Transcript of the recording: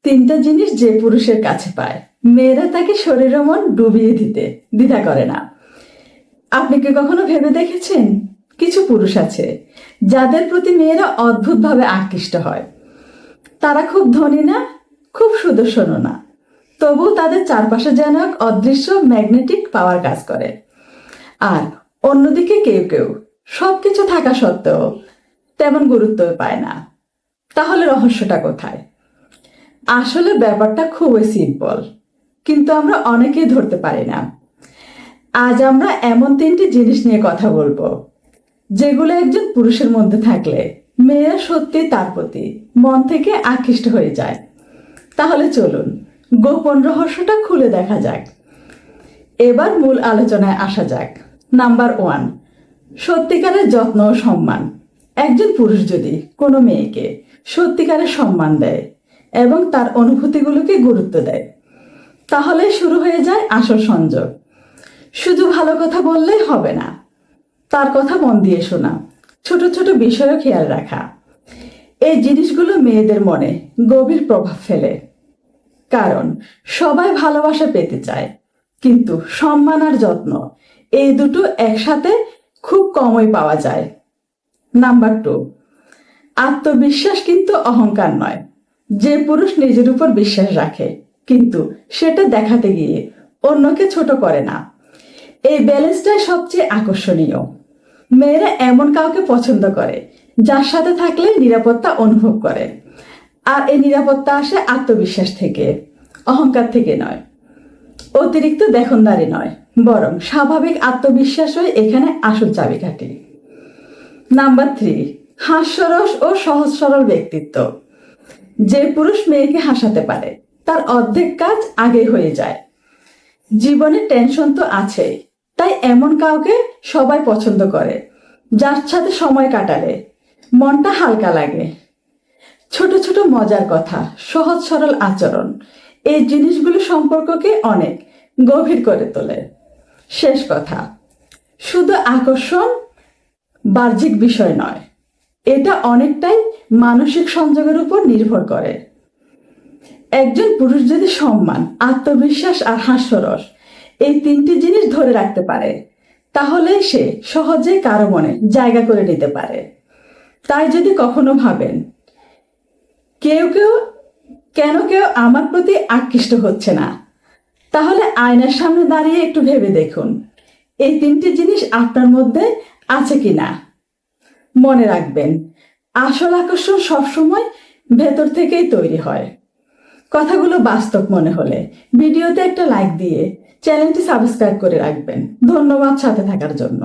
তিনটা জিনিস যে পুরুষের কাছে পায়, মেয়েরা তাকে শরীর ও মন ডুবিয়ে দিতে দ্বিধা করে না। আপনি কি কখনো ভেবে দেখেছেন, কিছু পুরুষ আছে যাদের প্রতি মেয়েরা অদ্ভুতভাবে আকৃষ্ট হয়। তারা খুব ধনী না, খুব সুদর্শনও না, তবু তাদের চারপাশে যেন এক অদৃশ্য ম্যাগনেটিক পাওয়ার কাজ করে। আর অন্যদিকে কেউ কেউ সবকিছু থাকা সত্ত্বেও তেমন গুরুত্ব পায় না। তাহলে রহস্যটা কোথায়? আসলে ব্যাপারটা খুবই সিম্পল, কিন্তু আমরা অনেকেই ধরতে পারি না। আজ আমরা এমন তিনটি জিনিস নিয়ে কথা বলবো, যেগুলো একজন পুরুষের মধ্যে থাকলে মেয়েরা সত্যি তার প্রতি মন থেকে আকৃষ্ট হয়ে যায়। তাহলে চলুন গোপন রহস্যটা খুলে দেখা যাক। এবার মূল আলোচনায় আসা যাক। নাম্বার 1, সত্যিকারের যত্ন ও সম্মান। একজন পুরুষ যদি কোনো মেয়েকে সত্যিকারের সম্মান দেয় এবং তার অনুভূতিগুলোকে গুরুত্ব দেয়, তাহলে শুরু হয়ে যায় আসল সংযোগ। শুধু ভালো কথা বললেই হবে না, তার কথা মন দিয়ে শোনা, ছোট ছোট বিষয়ও খেয়াল রাখা। এই জিনিসগুলো মেয়েদের মনে গভীর প্রভাব ফেলে। কারণ সবাই ভালোবাসা পেতে চায়, কিন্তু সম্মান আর যত্ন এই দুটো একসাথে খুব কমই পাওয়া যায়। নাম্বার 2, আত্মবিশ্বাস কিন্তু অহংকার নয়। যে পুরুষ নিজের উপর বিশ্বাস রাখে কিন্তু সেটা দেখাতে গিয়ে অন্যকে ছোট করে না, এই ব্যালেন্সটাই সবচেয়ে আকর্ষণীয়। মেয়েরা এমন কাউকে পছন্দ করে যার সাথে থাকলে নিরাপত্তা অনুভব করে। আর এই নিরাপত্তা আসে আত্মবিশ্বাস থেকে, অহংকার থেকে নয়। অতিরিক্ত দেখনদারি নয়, বরং স্বাভাবিক আত্মবিশ্বাসই এখানে আসল চাবিকাঠি। নাম্বার 3, হাস্যরস ও সহজ সরল ব্যক্তিত্ব। যে পুরুষ মেয়েকে হাসাতে পারে তার অর্ধেক কাজ আগে হয়ে যায়। জীবনে টেনশন তো আছেই, তাই এমন কাউকে সবাই পছন্দ করে যার সাথে সময় কাটালে মনটা হালকা লাগে। ছোট ছোট মজার কথা, সহজ সরল আচরণ, এই জিনিসগুলো সম্পর্ককে অনেক গভীর করে তোলে। শেষ কথা, শুধু আকর্ষণ বাহ্যিক বিষয় নয়, এটা অনেকটাই মানসিক সংযোগের উপর নির্ভর করে। একজন পুরুষ যদি সম্মান, আত্মবিশ্বাস আর হাস্যরস এই তিনটি জিনিস ধরে রাখতে পারে, তাহলে সে সহজেই কারো মনে জায়গা করে নিতে পারে। তাই যদি কখনো ভাবেন কেউ আমার প্রতি আকৃষ্ট হচ্ছে না, তাহলে আয়নার সামনে দাঁড়িয়ে একটু ভেবে দেখুন এই তিনটি জিনিস আপনার মধ্যে আছে কিনা। মনে রাখবেন, আসল আকর্ষণ সবসময় ভেতর থেকেই তৈরি হয়। কথাগুলো বাস্তব মনে হলে ভিডিওতে একটা লাইক দিয়ে চ্যানেলটি সাবস্ক্রাইব করে রাখবেন। ধন্যবাদ সাথে থাকার জন্য।